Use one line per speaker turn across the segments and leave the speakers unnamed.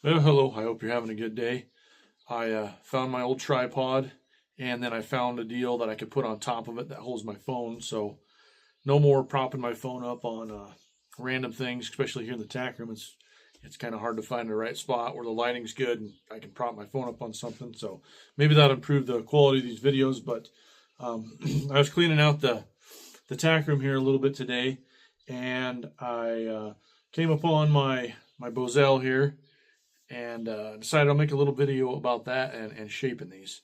Well, hello, I hope you're having a good day. I found my old tripod, and then I found a deal that I could put on top of it that holds my phone, so no more propping my phone up on random things, especially here in the tack room. It's kind of hard to find the right spot where the lighting's good and I can prop my phone up on something, so maybe that'll improve the quality of these videos, but I was cleaning out the tack room here a little bit today, and I came upon my bosal here, and decided I'll make a little video about that and shaping these.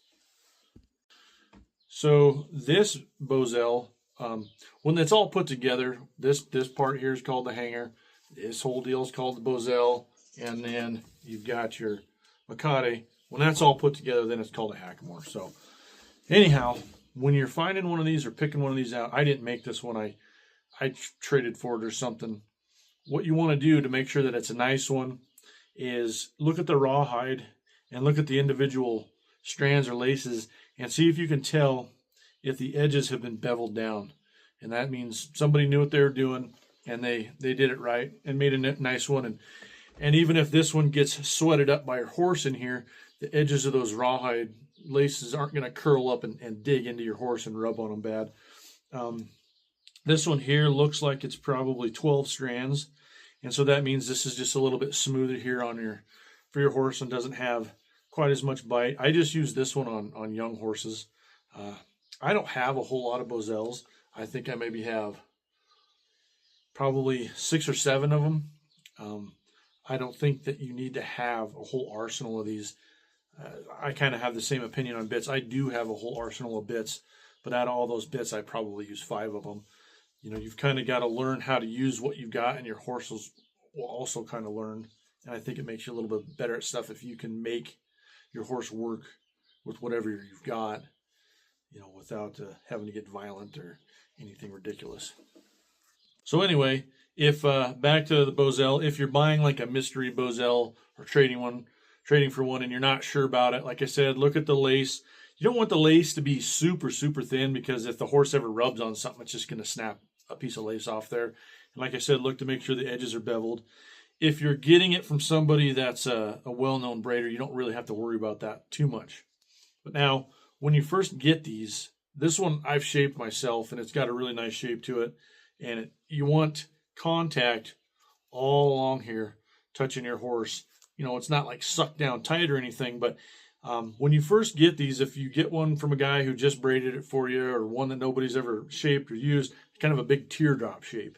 So this bosal, when it's all put together, this part here is called the hanger. This whole deal is called the bosal, and then you've got your macate. When that's all put together, then it's called a hackamore. So anyhow, when you're finding one of these or picking one of these out, I didn't make this one. I traded for it or something. What you want to do to make sure that it's a nice one is look at the rawhide and look at the individual strands or laces and see if you can tell if the edges have been beveled down. And that means somebody knew what they were doing and they did it right and made a nice one. And even if this one gets sweated up by your horse in here, the edges of those rawhide laces aren't going to curl up and dig into your horse and rub on them bad. This one here looks like it's probably 12 strands. And so that means this is just a little bit smoother here for your horse and doesn't have quite as much bite. I just use this one on young horses. I don't have a whole lot of bosals. I think I maybe have probably 6 or 7 of them. I don't think that you need to have a whole arsenal of these. I kind of have the same opinion on bits. I do have a whole arsenal of bits, but out of all those bits, I probably use 5 of them. You know, you've kind of got to learn how to use what you've got, and your horses will also kind of learn. And I think it makes you a little bit better at stuff if you can make your horse work with whatever you've got, you know, without having to get violent or anything ridiculous. So anyway, if back to the bosal, if you're buying like a mystery bosal or trading for one, and you're not sure about it, like I said, look at the lace. You don't want the lace to be super, super thin, because if the horse ever rubs on something, it's just going to snap a piece of lace off there. And like I said, look to make sure the edges are beveled. If you're getting it from somebody that's a well-known braider, you don't really have to worry about that too much. But now, when you first get these, this one I've shaped myself, and it's got a really nice shape to it. And you want contact all along here, touching your horse. You know, it's not like sucked down tight or anything, but when you first get these, if you get one from a guy who just braided it for you, or one that nobody's ever shaped or used, it's kind of a big teardrop shape.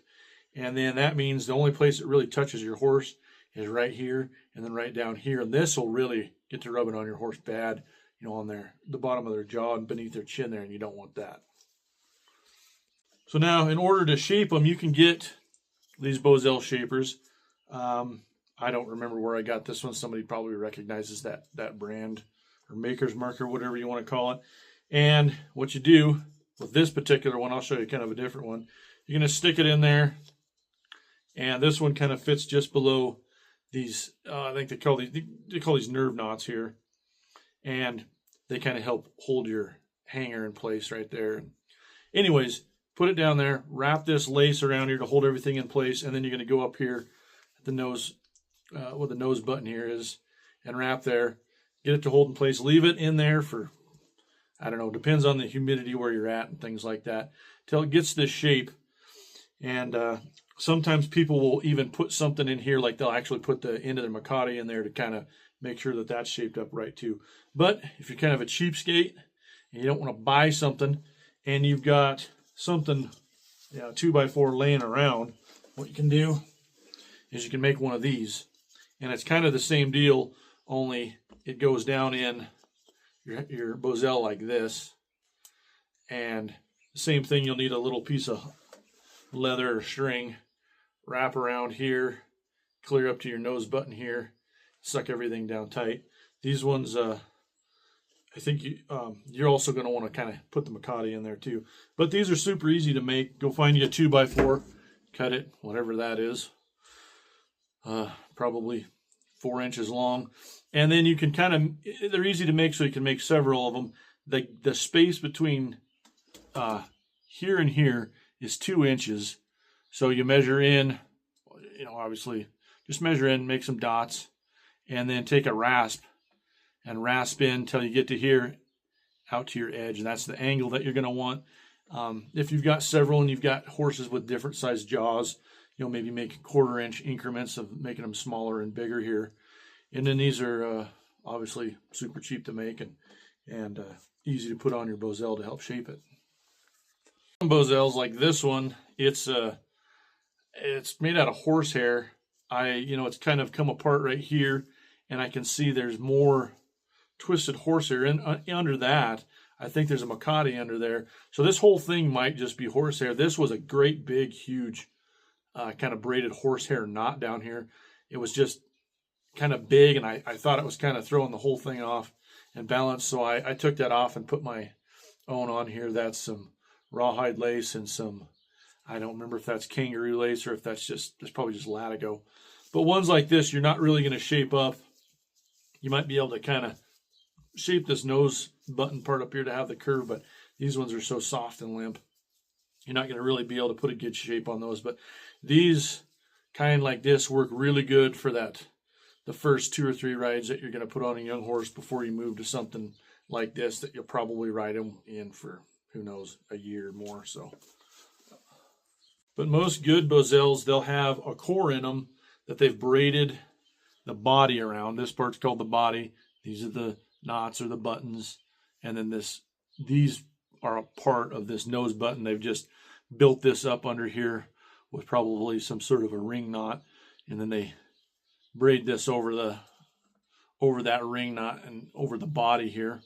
And then that means the only place it really touches your horse is right here and then right down here. And this will really get to rubbing on your horse bad, you know, on the bottom of their jaw and beneath their chin there, and you don't want that. So now, in order to shape them, you can get these bosal shapers. I don't remember where I got this one. Somebody probably recognizes that brand, or Maker's Mark, or whatever you want to call it. And what you do with this particular one, I'll show you kind of a different one. You're going to stick it in there, and this one kind of fits just below these. I think they call these nerve knots here, and they kind of help hold your hanger in place right there. Anyways, put it down there. Wrap this lace around here to hold everything in place, and then you're going to go up here at the nose, where the nose button here is, and wrap there. Get it to hold in place. Leave it in there for, I don't know, depends on the humidity where you're at and things like that, till it gets this shape. And sometimes people will even put something in here, like they'll actually put the end of the macate in there to kind of make sure that that's shaped up right too. But if you're kind of a cheapskate and you don't want to buy something, and you've got something, 2x4 laying around, what you can do is you can make one of these. And it's kind of the same deal, only it goes down in your bosal like this. And the same thing, you'll need a little piece of leather or string, wrap around here, clear up to your nose button here, suck everything down tight. These ones, I think you're also going to want to kind of put the macate in there too. But these are super easy to make. Go find you a 2x4, cut it, whatever that is, probably 4 inches long. And then you can they're easy to make, so you can make several of them. The space between here and here is 2 inches. So you measure in, obviously just measure in, make some dots, and then take a rasp and rasp in until you get to here, out to your edge, and that's the angle that you're going to want. If you've got several and you've got horses with different sized jaws, you'll maybe make 1/4 inch increments of making them smaller and bigger here. And then these are obviously super cheap to make and easy to put on your bosal to help shape it. Some bosals like this one, it's made out of horsehair. It's kind of come apart right here, and I can see there's more twisted horsehair under that. I think there's a macate under there. So this whole thing might just be horsehair. This was a great big huge kind of braided horsehair knot down here. It was just kind of big, and I thought it was kind of throwing the whole thing off and balance. So I took that off and put my own on here. That's some rawhide lace and some, I don't remember if that's kangaroo lace or if that's probably just latigo. But ones like this, you're not really going to shape up. You might be able to kind of shape this nose button part up here to have the curve, but these ones are so soft and limp, you're not going to really be able to put a good shape on those. But these kind like this work really good for the first 2 or 3 rides that you're going to put on a young horse before you move to something like this that you'll probably ride them in for, who knows, a year or more. So, but most good bosals, they'll have a core in them that they've braided the body around. This part's called the body. These are the knots or the buttons, and then these are a part of this nose button. They've just built this up under here with probably some sort of a ring knot, and then they braid this over that ring knot and over the body here.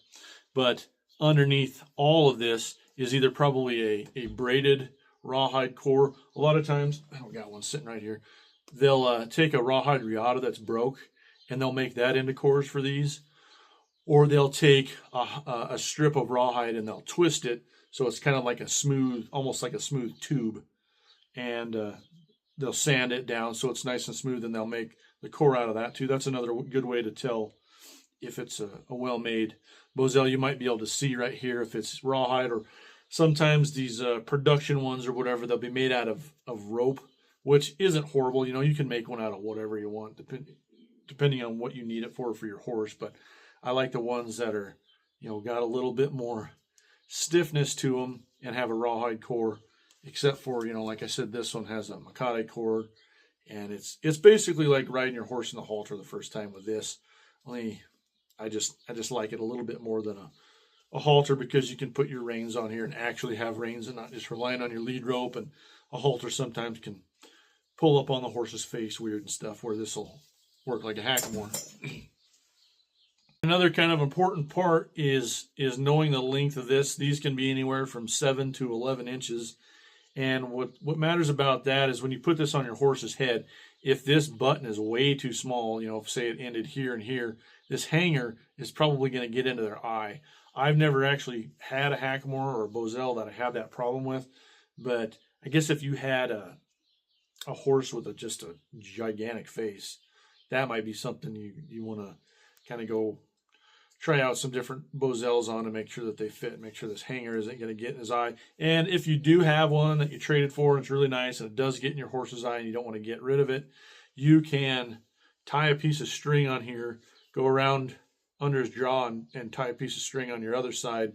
But underneath all of this is either probably a braided rawhide core. A lot of times, I don't got one sitting right here, they'll take a rawhide riata that's broke and they'll make that into cores for these. Or they'll take a strip of rawhide and they'll twist it so it's kind of like a smooth, almost like a smooth tube. And they'll sand it down so it's nice and smooth, and they'll make the core out of that too. That's another good way to tell if it's a well-made bosal. You might be able to see right here if it's rawhide, or sometimes these production ones or whatever, they'll be made out of rope, which isn't horrible. You can make one out of whatever you want, depending on what you need it for your horse. But I like the ones that are, got a little bit more stiffness to them and have a rawhide core, except for, like I said, this one has a macate core, and it's basically like riding your horse in the halter the first time with this. Only I just like it a little bit more than a halter, because you can put your reins on here and actually have reins and not just relying on your lead rope. And a halter sometimes can pull up on the horse's face weird and stuff, where this will work like a hackamore. Another kind of important part is knowing the length of this. These can be anywhere from 7 to 11 inches. And what matters about that is when you put this on your horse's head, if this button is way too small, say it ended here and here, this hanger is probably going to get into their eye. I've never actually had a hackamore or a bosal that I have that problem with, but I guess if you had a horse with just a gigantic face, that might be something you want to kind of go try out some different bosals on and make sure that they fit, make sure this hanger isn't going to get in his eye. And if you do have one that you traded for and it's really nice and it does get in your horse's eye and you don't want to get rid of it, you can tie a piece of string on here, go around under his jaw and tie a piece of string on your other side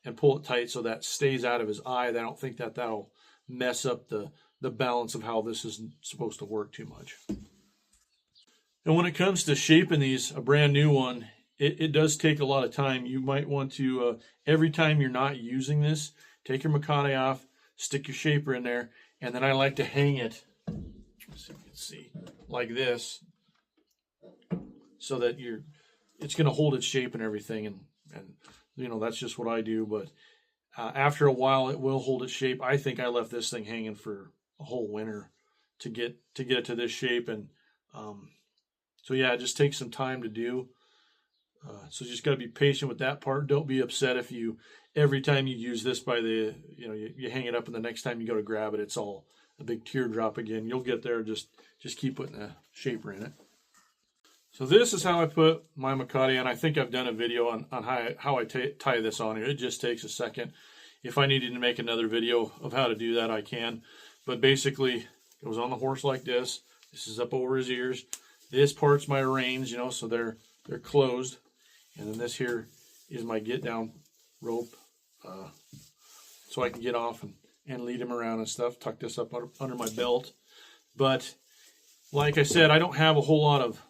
and pull it tight so that stays out of his eye. I don't think that'll mess up the balance of how this is supposed to work too much. And when it comes to shaping these, a brand new one, it does take a lot of time. You might want to, every time you're not using this, take your macate off, stick your shaper in there, and then I like to hang it, let's see if you can see, like this, so that it's going to hold its shape and everything. And that's just what I do. But after a while, it will hold its shape. I think I left this thing hanging for a whole winter to get it to this shape. And so yeah, it just takes some time to do. So you just got to be patient with that part. Don't be upset if every time you use this you hang it up and the next time you go to grab it, it's all a big teardrop again. You'll get there. Just keep putting a shaper in it. So this is how I put my macate on. I think I've done a video on how I tie this on here. It just takes a second. If I needed to make another video of how to do that, I can. But basically, it goes on the horse like this. This is up over his ears. This part's my reins, you know, so they're closed. And then this here is my get down rope, so I can get off and lead him around and stuff. Tuck this up under my belt. But like I said, I don't have a whole lot of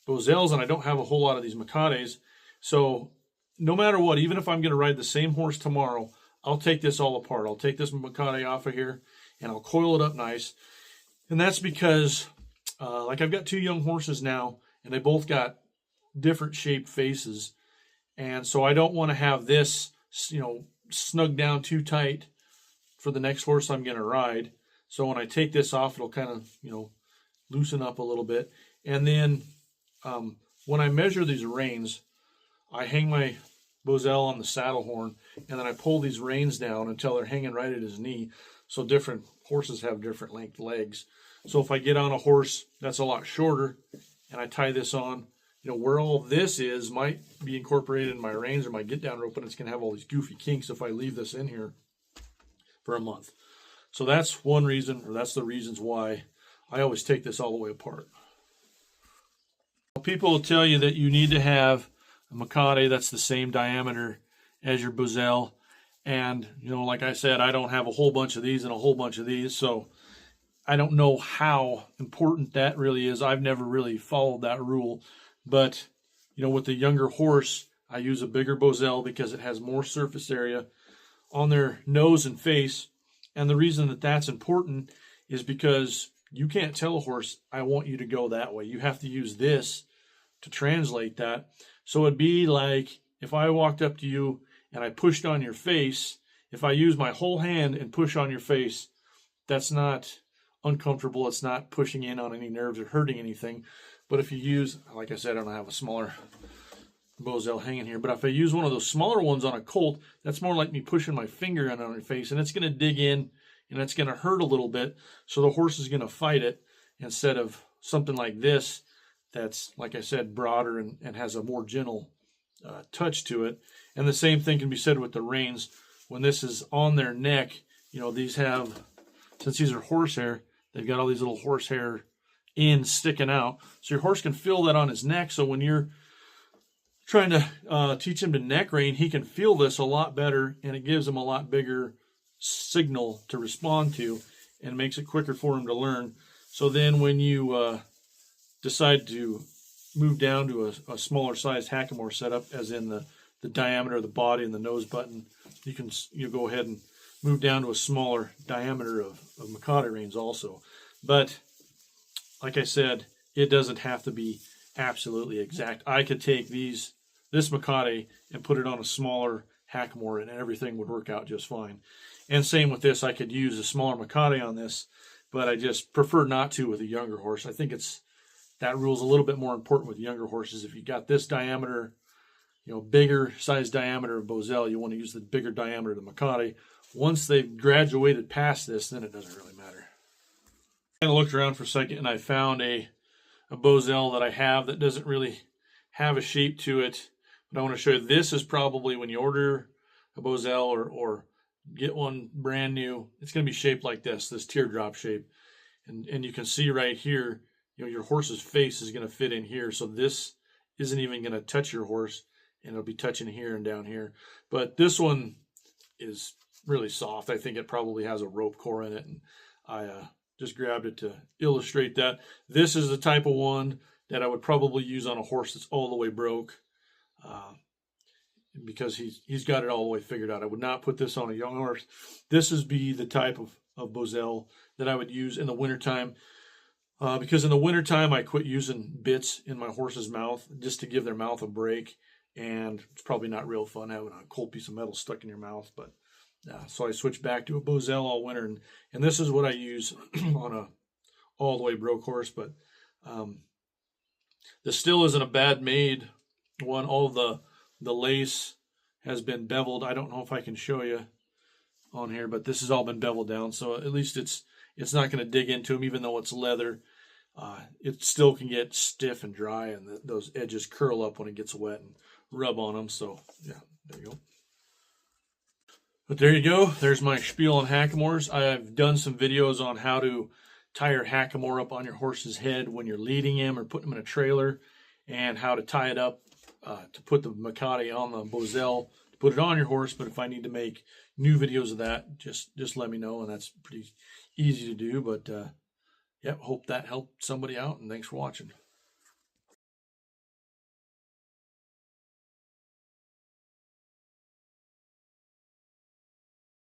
bosals, and I don't have a whole lot of these Makades. So no matter what, even if I'm going to ride the same horse tomorrow, I'll take this all apart. I'll take this Makade off of here, and I'll coil it up nice. And that's because, like, I've got 2 young horses now, and they both got different shaped faces. And so I don't want to have this, you know, snug down too tight for the next horse I'm going to ride. So when I take this off, it'll kind of, you know, loosen up a little bit. And then when I measure these reins, I hang my bosal on the saddle horn, and then I pull these reins down until they're hanging right at his knee. So different horses have different length legs. So if I get on a horse that's a lot shorter and I tie this on, you know, where all this is might be incorporated in my reins or my get down rope, and it's going to have all these goofy kinks if I leave this in here for a month. So that's one reason, or that's the reasons why I always take this all the way apart. People will tell you that you need to have a Makade that's the same diameter as your bosal. And, you know, like I said, I don't have a whole bunch of these and a whole bunch of these, so I don't know how important that really is. I've never really followed that rule. But, you know, with the younger horse, I use a bigger bosal because it has more surface area on their nose and face. And the reason that that's important is because you can't tell a horse, I want you to go that way. You have to use this to translate that. So it'd be like if I walked up to you and I pushed on your face, if I use my whole hand and push on your face, that's not uncomfortable. It's not pushing in on any nerves or hurting anything. But if you use, like I said, I don't have a smaller bosal hanging here, but if I use one of those smaller ones on a colt, that's more like me pushing my finger on your face, and it's going to dig in and it's going to hurt a little bit. So the horse is going to fight it instead of something like this that's, like I said, broader and has a more gentle touch to it. And the same thing can be said with the reins. When this is on their neck, you know, these have, since these are horsehair, they've got all these little horsehair ends sticking out. So your horse can feel that on his neck. So when you're trying to teach him to neck rein, he can feel this a lot better, and it gives him a lot bigger signal to respond to and makes it quicker for him to learn. So then when you decide to move down to a smaller size hackamore setup, as in the diameter of the body and the nose button, you can go ahead and move down to a smaller diameter of Makade reins also. But like I said, it doesn't have to be absolutely exact. I could take this Makade and put it on a smaller hackamore, and everything would work out just fine. And same with this, I could use a smaller Makade on this, but I just prefer not to with a younger horse. I think that rule's a little bit more important with younger horses. If you got this diameter, you know, bigger size diameter of bosal, you want to use the bigger diameter of the Makade. Once they've graduated past this, then it doesn't really matter. I looked around for a second and I found a bosal that I have that doesn't really have a shape to it. But I want to show you, this is probably when you order a bosal or get one brand new, it's going to be shaped like this teardrop shape. And you can see right here, you know, your horse's face is going to fit in here. So this isn't even going to touch your horse, and it'll be touching here and down here. But this one is really soft. I think it probably has a rope core in it, and I just grabbed it to illustrate that. This is the type of one that I would probably use on a horse that's all the way broke, because he's got it all the way figured out. I would not put this on a young horse. This would be the type of bosal that I would use in the wintertime, because in the wintertime I quit using bits in my horse's mouth just to give their mouth a break, and it's probably not real fun having a cold piece of metal stuck in your mouth. But so I switched back to a bosal all winter, and this is what I use on a all the way broke horse. But this still isn't a bad made one. All the lace has been beveled. I don't know if I can show you on here, but this has all been beveled down, so at least it's not going to dig into them. Even though it's leather, it still can get stiff and dry, and those edges curl up when it gets wet and rub on them. So yeah, there you go. But there you go. There's my spiel on hackamores. I've done some videos on how to tie your hackamore up on your horse's head when you're leading him or putting him in a trailer, and how to tie it up to put the Makati on the bosal, to put it on your horse. But if I need to make new videos of that, just let me know, and that's pretty easy to do. But yep, hope that helped somebody out, and thanks for watching.